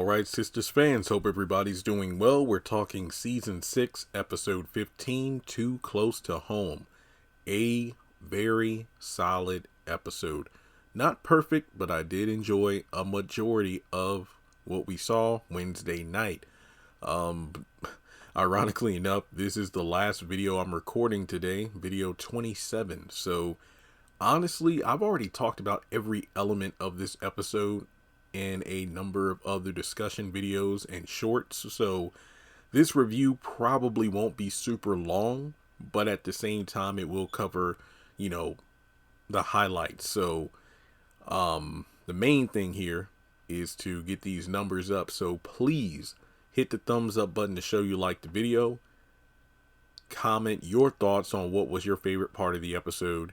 Alright, Sistas fans, hope everybody's doing well. We're talking Season 6, Episode 15, Too Close to Home. A very solid episode. Not perfect, but I did enjoy a majority of what we saw Wednesday night. Ironically enough, this is the last video I'm recording today, video 27. So, honestly, I've already talked about every element of this episode in a number of other discussion videos and shorts, so this review probably won't be super long, but at the same time it will cover, the highlights. So the main thing here is to get these numbers up, so please hit the thumbs up button to show you like the video. Comment your thoughts on what was your favorite part of the episode.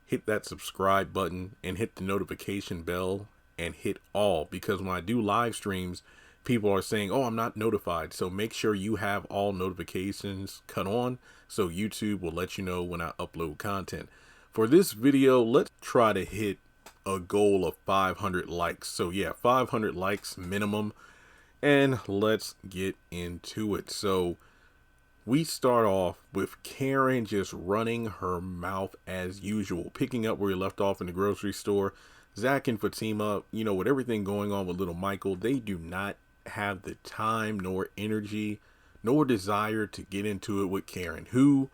Hit that subscribe button and hit the notification bell and hit all, because when I do live streams, people are saying, oh, I'm not notified. So make sure you have all notifications cut on so YouTube will let you know when I upload content. For this video, let's try to hit a goal of 500 likes. So yeah, 500 likes minimum, and let's get into it. So we start off with Karen just running her mouth as usual, picking up where we left off in the grocery store. Zach and Fatima, with everything going on with little Michael, they do not have the time nor energy nor desire to get into it with Karen, who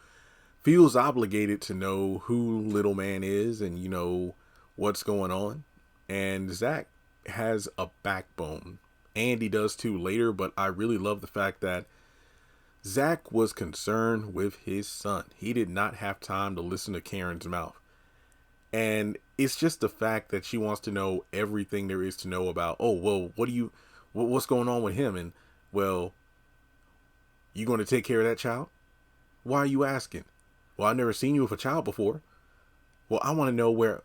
feels obligated to know who little man is and what's going on. And Zach has a backbone. Andy does too later, but I really love the fact that Zach was concerned with his son. He did not have time to listen to Karen's mouth. And it's just the fact that she wants to know everything there is to know about, oh, well, what's going on with him? And, well, you going to take care of that child? Why are you asking? Well, I've never seen you with a child before. Well, I want to know where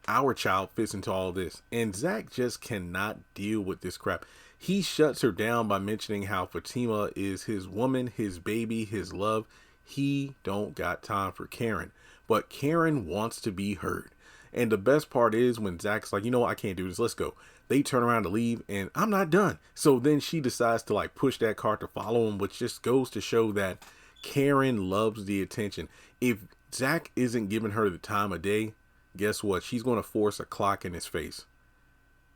our child fits into all this. And Zach just cannot deal with this crap. He shuts her down by mentioning how Fatima is his woman, his baby, his love. He don't got time for Karen. But Karen wants to be heard. And the best part is when Zach's like, I can't do this, let's go. They turn around to leave and I'm not done. So then she decides to push that cart to follow him, which just goes to show that Karen loves the attention. If Zach isn't giving her the time of day, guess what? She's going to force a clock in his face.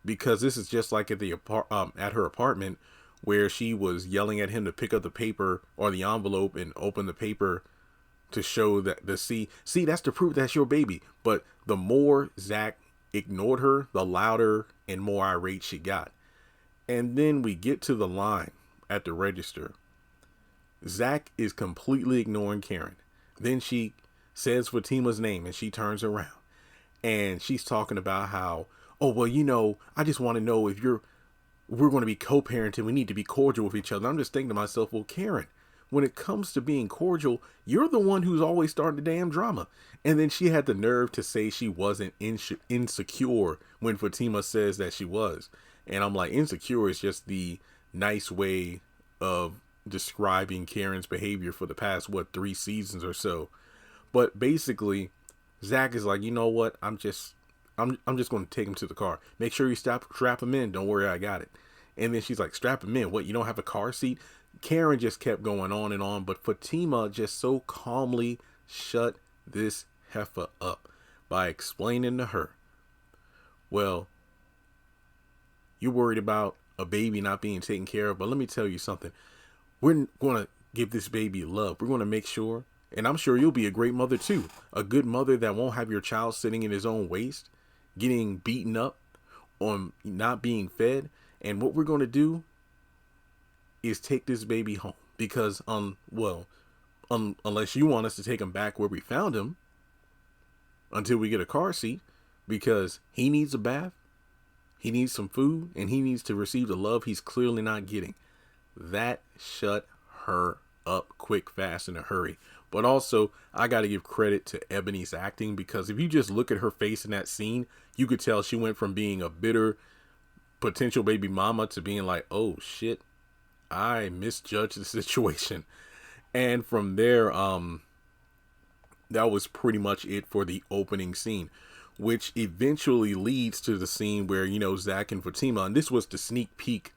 Because this is just like at her apartment, where she was yelling at him to pick up the paper or the envelope and open the paper to show that see, that's to prove that's your baby. But the more Zach ignored her, the louder and more irate she got. And then we get to the line at the register. Zach is completely ignoring Karen. Then she says Fatima's name and she turns around and she's talking about how, oh, well, I just want to know if we're going to be co-parenting. We need to be cordial with each other. I'm just thinking to myself, well, Karen, when it comes to being cordial, you're the one who's always starting the damn drama. And then she had the nerve to say she wasn't insecure when Fatima says that she was. And I'm like, insecure is just the nice way of describing Karen's behavior for the past, 3 seasons or so. But basically, Zach is like, you know what? I'm just going to take him to the car. Make sure you strap him in. Don't worry, I got it. And then she's like, strap him in. What, you don't have a car seat? Karen just kept going on and on, but Fatima just so calmly shut this heifer up by explaining to her, well, you're worried about a baby not being taken care of, but let me tell you something. We're going to give this baby love. We're going to make sure, and I'm sure you'll be a great mother too, a good mother that won't have your child sitting in his own waste, getting beaten up on not being fed. And what we're going to do is take this baby home, because unless you want us to take him back where we found him until we get a car seat, because he needs a bath, he needs some food, and he needs to receive the love he's clearly not getting. That shut her up quick, fast, in a hurry. But also, I got to give credit to Ebony's acting, because if you just look at her face in that scene, you could tell she went from being a bitter potential baby mama to being like, oh shit, I misjudged the situation. And from there, that was pretty much it for the opening scene, which eventually leads to the scene where, Zach and Fatima, and this was the sneak peek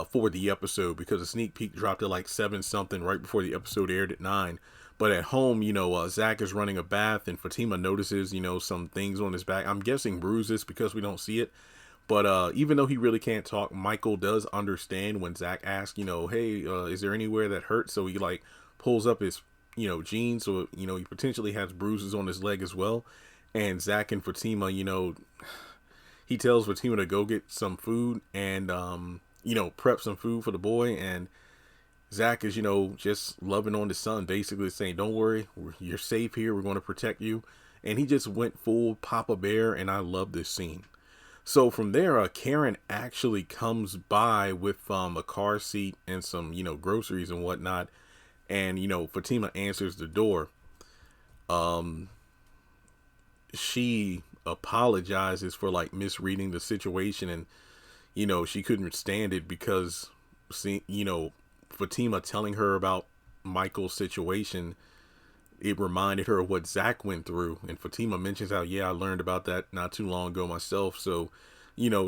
for the episode, because a sneak peek dropped at like 7 something right before the episode aired at 9. But at home, Zach is running a bath, and Fatima notices, some things on his back. I'm guessing bruises because we don't see it. But even though he really can't talk, Michael does understand when Zach asks, hey, is there anywhere that hurts? So he like pulls up his, jeans. So, he potentially has bruises on his leg as well. And Zach and Fatima, he tells Fatima to go get some food and, prep some food for the boy. And Zach is, just loving on the son, basically saying, don't worry, you're safe here. We're going to protect you. And he just went full Papa Bear. And I love this scene. So from there, Karen actually comes by with a car seat and some, groceries and whatnot. And, Fatima answers the door. She apologizes for like misreading the situation, and, she couldn't stand it because, Fatima telling her about Michael's situation, it reminded her of what Zach went through. And Fatima mentions how, I learned about that not too long ago myself. So,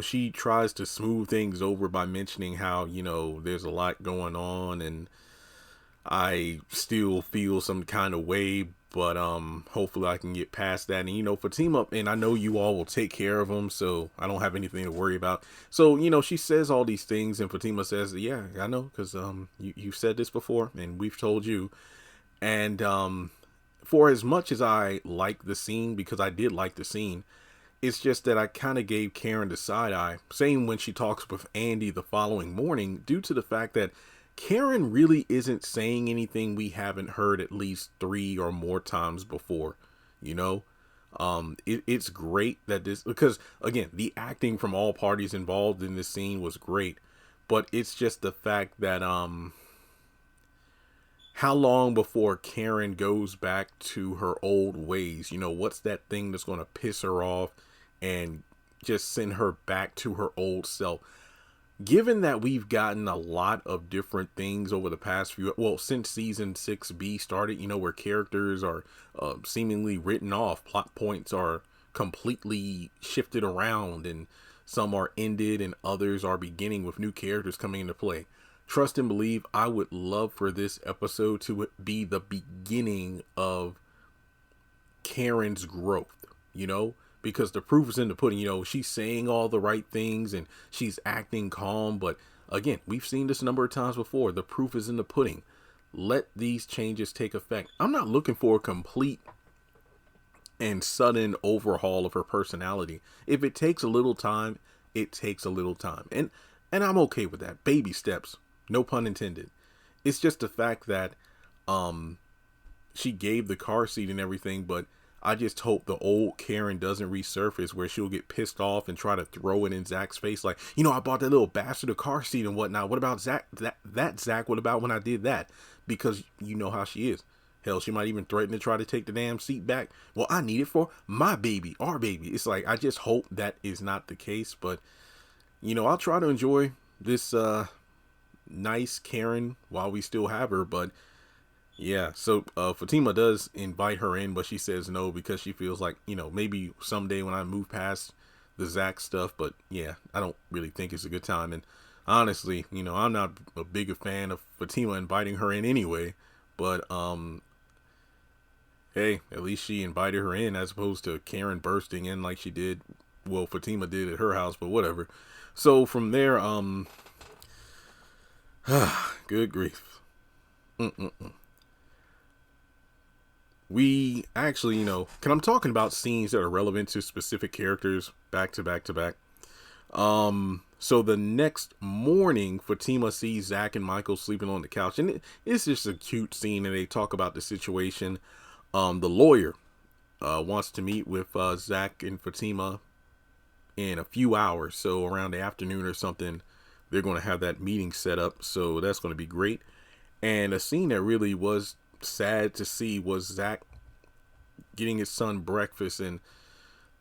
she tries to smooth things over by mentioning how, there's a lot going on and I still feel some kind of way, but hopefully I can get past that. And, Fatima, and I know you all will take care of him, so I don't have anything to worry about. So, she says all these things, and Fatima says, yeah, I know, because you've said this before, and we've told you. And for as much as I like the scene, because I did like the scene, it's just that I kind of gave Karen the side eye. Same when she talks with Andy the following morning, due to the fact that Karen really isn't saying anything we haven't heard at least 3 or more times before. It's great that this, because again, the acting from all parties involved in this scene was great, but it's just the fact that how long before Karen goes back to her old ways? What's that thing that's going to piss her off and just send her back to her old self? Given that we've gotten a lot of different things over the past since season 6B started, where characters are seemingly written off, plot points are completely shifted around, and some are ended and others are beginning with new characters coming into play. Trust and believe, I would love for this episode to be the beginning of Karen's growth, because the proof is in the pudding. She's saying all the right things and she's acting calm. But again, we've seen this a number of times before. The proof is in the pudding. Let these changes take effect. I'm not looking for a complete and sudden overhaul of her personality. If it takes a little time, it takes a little time. And I'm okay with that. Baby steps. No pun intended. It's just the fact that she gave the car seat and everything, but I just hope the old Karen doesn't resurface where she'll get pissed off and try to throw it in Zach's face. Like, I bought that little bastard a car seat and whatnot. What about Zach? That Zach, what about when I did that? Because you know how she is. Hell, she might even threaten to try to take the damn seat back. Well, I need it for my baby, our baby. It's like, I just hope that is not the case. But, I'll try to enjoy this nice Karen while we still have her. But yeah, so Fatima does invite her in, but she says no because she feels like, maybe someday when I move past the Zach stuff. But yeah, I don't really think it's a good time. And honestly, I'm not a bigger fan of Fatima inviting her in anyway. But hey, at least she invited her in as opposed to Karen bursting in like she did. Well, Fatima did at her house, but whatever. So from there, good grief. We actually, cause I'm talking about scenes that are relevant to specific characters back to back to back. So the next morning, Fatima sees Zach and Michael sleeping on the couch, and it's just a cute scene, and they talk about the situation. The lawyer wants to meet with Zach and Fatima in a few hours, so around the afternoon or something, they're going to have that meeting set up. So that's going to be great. And a scene that really was sad to see was Zach getting his son breakfast and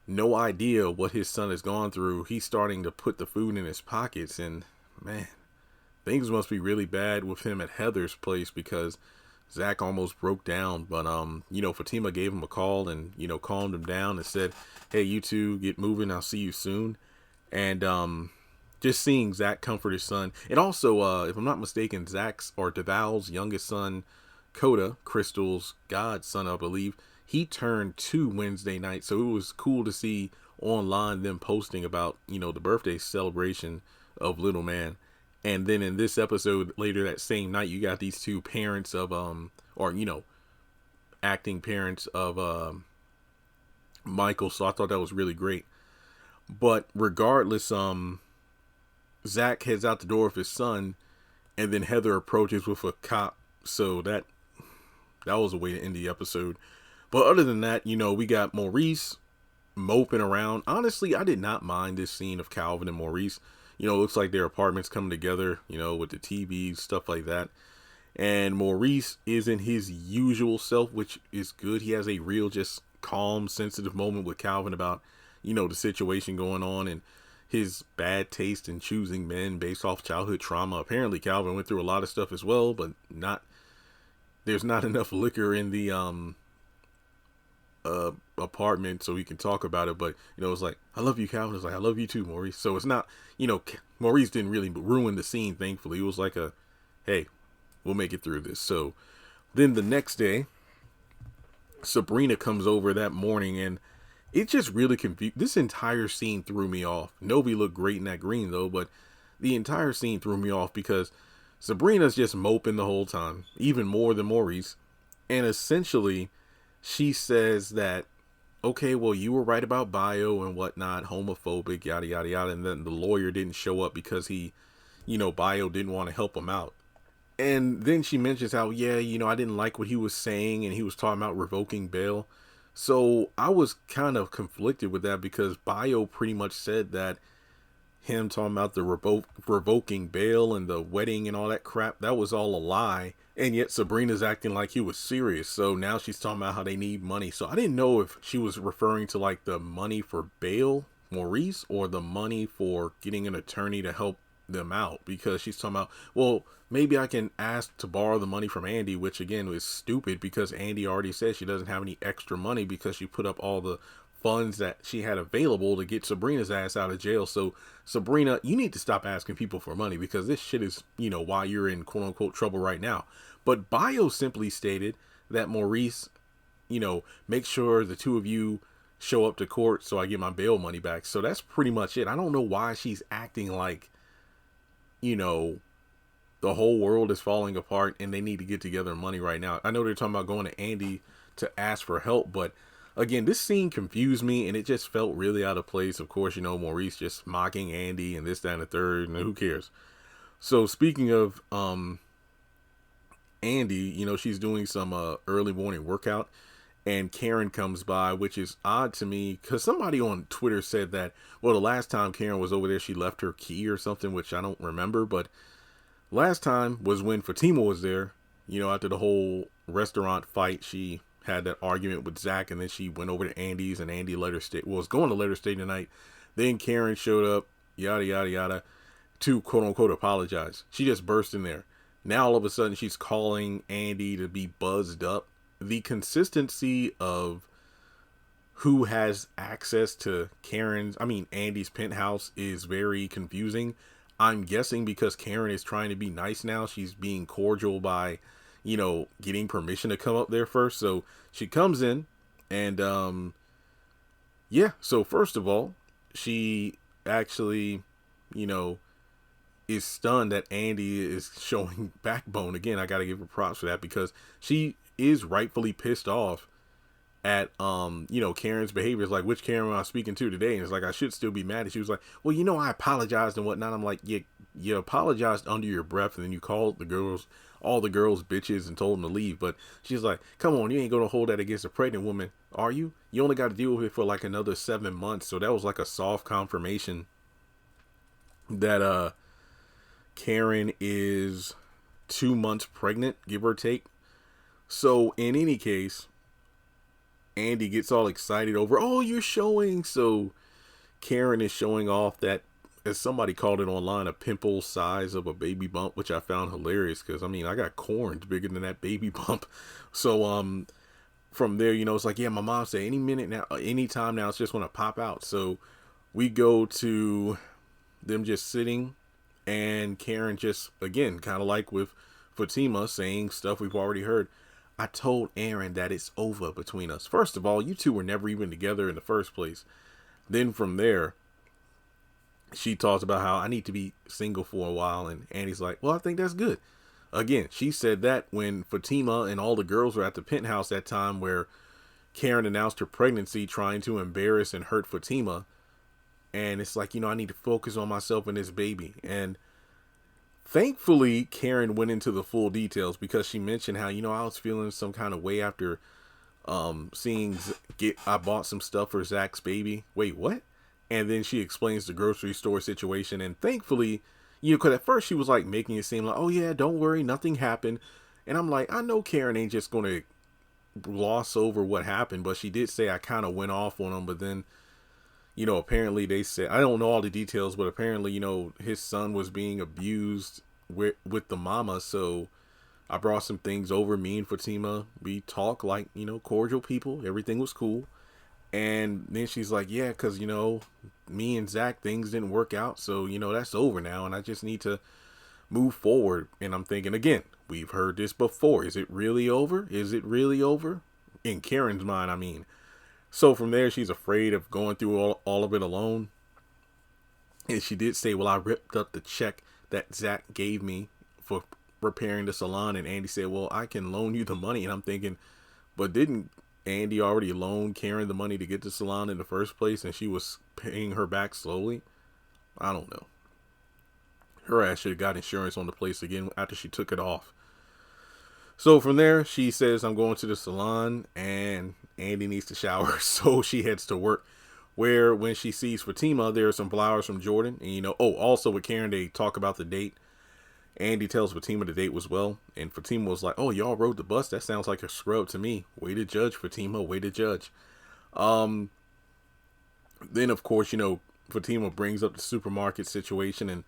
no idea what his son has gone through. He's starting to put the food in his pockets, and man, things must be really bad with him at Heather's place because Zach almost broke down. But Fatima gave him a call and calmed him down and said, hey, you two get moving, I'll see you soon. And just seeing Zach comfort his son. And also, if I'm not mistaken, Zach's or Deval's youngest son, Coda, Crystal's godson, I believe, he turned 2 Wednesday night. So it was cool to see online them posting about, the birthday celebration of little man. And then in this episode later that same night, you got these two parents of, acting parents of Michael. So I thought that was really great. But regardless, Zach heads out the door with his son, and then Heather approaches with a cop. So that was a way to end the episode. But other than that, we got Maurice moping around. Honestly, I did not mind this scene of Calvin and Maurice. It looks like their apartments coming together, with the TV, stuff like that. And Maurice isn't his usual self, which is good. He has a real, just calm, sensitive moment with Calvin about, the situation going on and his bad taste in choosing men based off childhood trauma. Apparently, Calvin went through a lot of stuff as well, but there's not enough liquor in the apartment so he can talk about it. But it's like, I love you, Calvin. It's like, I love you too, Maurice. So it's not, Maurice didn't really ruin the scene, thankfully. It was like hey, we'll make it through this. So then the next day, Sabrina comes over that morning, and it just really confused. This entire scene threw me off. Novi looked great in that green though, but the entire scene threw me off because Sabrina's just moping the whole time, even more than Maurice. And essentially, she says that, okay, well, you were right about bio and whatnot, homophobic, yada, yada, yada. And then the lawyer didn't show up because he, bio didn't want to help him out. And then she mentions how, yeah, I didn't like what he was saying, and he was talking about revoking bail. So I was kind of conflicted with that because bio pretty much said that him talking about the revoking bail and the wedding and all that crap, that was all a lie. And yet Sabrina's acting like he was serious. So now she's talking about how they need money. So I didn't know if she was referring to like the money for bail, Maurice, or the money for getting an attorney to help them out, because she's talking about, well, maybe I can ask to borrow the money from Andy, which again was stupid because Andy already said she doesn't have any extra money because she put up all the funds that she had available to get Sabrina's ass out of jail. So Sabrina, you need to stop asking people for money because this shit is, why you're in quote unquote trouble right now. But bio simply stated that Maurice, make sure the two of you show up to court so I get my bail money back. So that's pretty much it. I don't know why she's acting like, the whole world is falling apart and they need to get together money right now. I know they're talking about going to Andy to ask for help, but again, this scene confused me and it just felt really out of place. Of course, Maurice just mocking Andy and this, that, and the third, and who cares? So speaking of Andy, she's doing some early morning workout, and Karen comes by, which is odd to me because somebody on Twitter said that, well, the last time Karen was over there, she left her key or something, which I don't remember. But last time was when Fatima was there, after the whole restaurant fight. She had that argument with Zach, and then she went over to Andy's, and Andy let her stay. Well, was going to let her stay tonight. Then Karen showed up, yada, yada, yada, to quote unquote apologize. She just burst in there. Now all of a sudden she's calling Andy to be buzzed up. The consistency of who has access to Andy's penthouse is very confusing. I'm guessing because Karen is trying to be nice now, she's being cordial by, getting permission to come up there first. So she comes in and, so first of all, she actually, is stunned that Andy is showing backbone. Again, I got to give her props for that because she is rightfully pissed off at Karen's behavior. It's like, which Karen am I speaking to today? And it's like, I should still be mad. And she was like, well, I apologized and whatnot. I'm like, you apologized under your breath, and then you called all the girls bitches and told them to leave. But she's like, come on, you ain't gonna hold that against a pregnant woman, are you? You only got to deal with it for like another 7 months. So that was like a soft confirmation that Karen is 2 months pregnant, give or take. So in any case, Andy gets all excited over, oh, you're showing. So Karen is showing off that, as somebody called it online, a pimple size of a baby bump, which I found hilarious because I got corns bigger than that baby bump. So from there, it's like, yeah, my mom said any minute now, any time now, it's just going to pop out. So we go to them just sitting, and Karen just, again, kind of like with Fatima, saying stuff we've already heard. I told Aaron that it's over between us. First of all, you two were never even together in the first place. Then from there, she talks about how I need to be single for a while. And Andy's like, well, I think that's good. Again, she said that when Fatima and all the girls were at the penthouse that time where Karen announced her pregnancy, trying to embarrass and hurt Fatima. And it's like, I need to focus on myself and this baby. And thankfully, Karen went into the full details, because she mentioned how, I was feeling some kind of way after I bought some stuff for Zach's baby. Wait, what? And then she explains the grocery store situation. And thankfully, because at first she was like making it seem like, oh yeah, don't worry, nothing happened. And I'm like, I know Karen ain't just going to gloss over what happened, but she did say I kind of went off on him. But then, apparently they said, I don't know all the details, but apparently, his son was being abused with the mama. So I brought some things over. Me and Fatima, we talk like, cordial people. Everything was cool. And then she's like, yeah, because, me and Zach, things didn't work out. So, that's over now. And I just need to move forward. And I'm thinking, again, we've heard this before. Is it really over? Is it really over? In Karen's mind, I mean. So from there, she's afraid of going through all of it alone. And she did say, well, I ripped up the check that Zach gave me for repairing the salon. And Andy said, well, I can loan you the money. And I'm thinking, but didn't Andy already loan Karen the money to get the salon in the first place, and she was paying her back slowly? I don't know. Her ass should have got insurance on the place again after she took it off. So from there, she says, I'm going to the salon, and Andy needs to shower, so she heads to work. Where when she sees Fatima, there are some flowers from Jordan. And also with Karen, they talk about the date. Andy tells Fatima the date was well, and Fatima was like, oh, y'all rode the bus? That sounds like a scrub to me. Way to judge, Fatima. Way to judge. Then, of course, Fatima brings up the supermarket situation and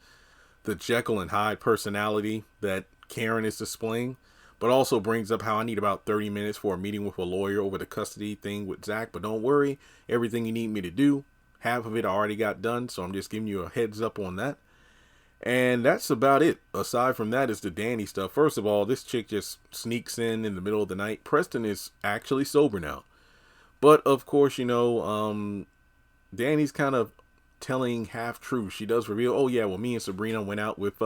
the Jekyll and Hyde personality that Karen is displaying, but also brings up how I need about 30 minutes for a meeting with a lawyer over the custody thing with Zach. But don't worry, everything you need me to do, half of it I already got done, so I'm just giving you a heads up on that. And that's about it. Aside from that is the Danny stuff. First of all, this chick just sneaks in the middle of the night. Preston is actually sober now. But, of course, Danny's kind of telling half-truths. She does reveal, oh, yeah, well, me and Sabrina went out with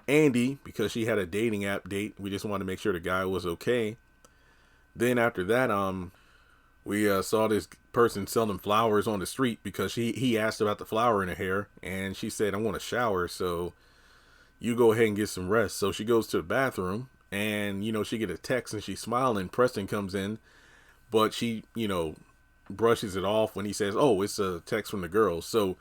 Andy because she had a dating app date. We just wanted to make sure the guy was okay. Then after that, we saw this person selling flowers on the street because he asked about the flower in her hair, and she said, I want to shower, so you go ahead and get some rest. So she goes to the bathroom, and she get a text, and she's smiling. Preston comes in, but she brushes it off when he says, oh, it's a text from the girls. So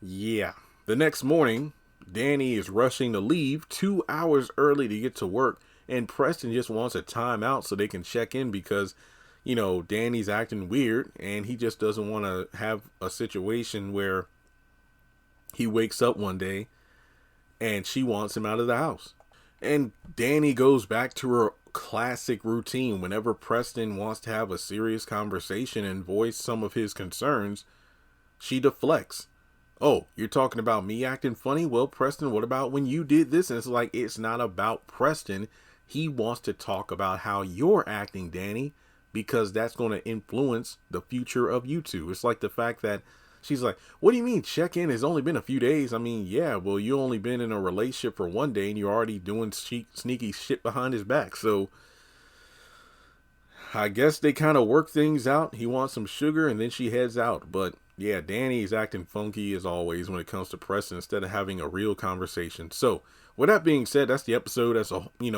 yeah, the next morning Danny is rushing to leave 2 hours early to get to work, and Preston just wants a timeout so they can check in because Danny's acting weird, and he just doesn't want to have a situation where he wakes up one day and she wants him out of the house. And Danny goes back to her classic routine. Whenever Preston wants to have a serious conversation and voice some of his concerns, she deflects. Oh, you're talking about me acting funny? Well, Preston, what about when you did this? And it's like, it's not about Preston. He wants to talk about how you're acting, Danny, because that's going to influence the future of you two. It's like the fact that she's like, what do you mean check-in? It's only been a few days. I mean, yeah, well, you only been in a relationship for one day and you're already doing sneaky shit behind his back. So I guess they kind of work things out. He wants some sugar and then she heads out. But yeah, Danny's acting funky as always when it comes to Preston instead of having a real conversation. So with that being said, that's the episode as a, in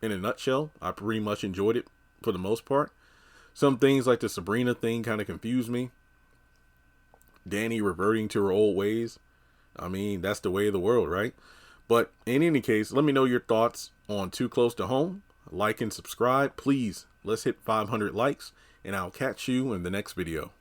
a nutshell. I pretty much enjoyed it for the most part. Some things like the Sabrina thing kind of confused me. Danny reverting to her old ways. I mean, that's the way of the world, right? But in any case, let me know your thoughts on Too Close to Home. Like and subscribe. Please, let's hit 500 likes, and I'll catch you in the next video.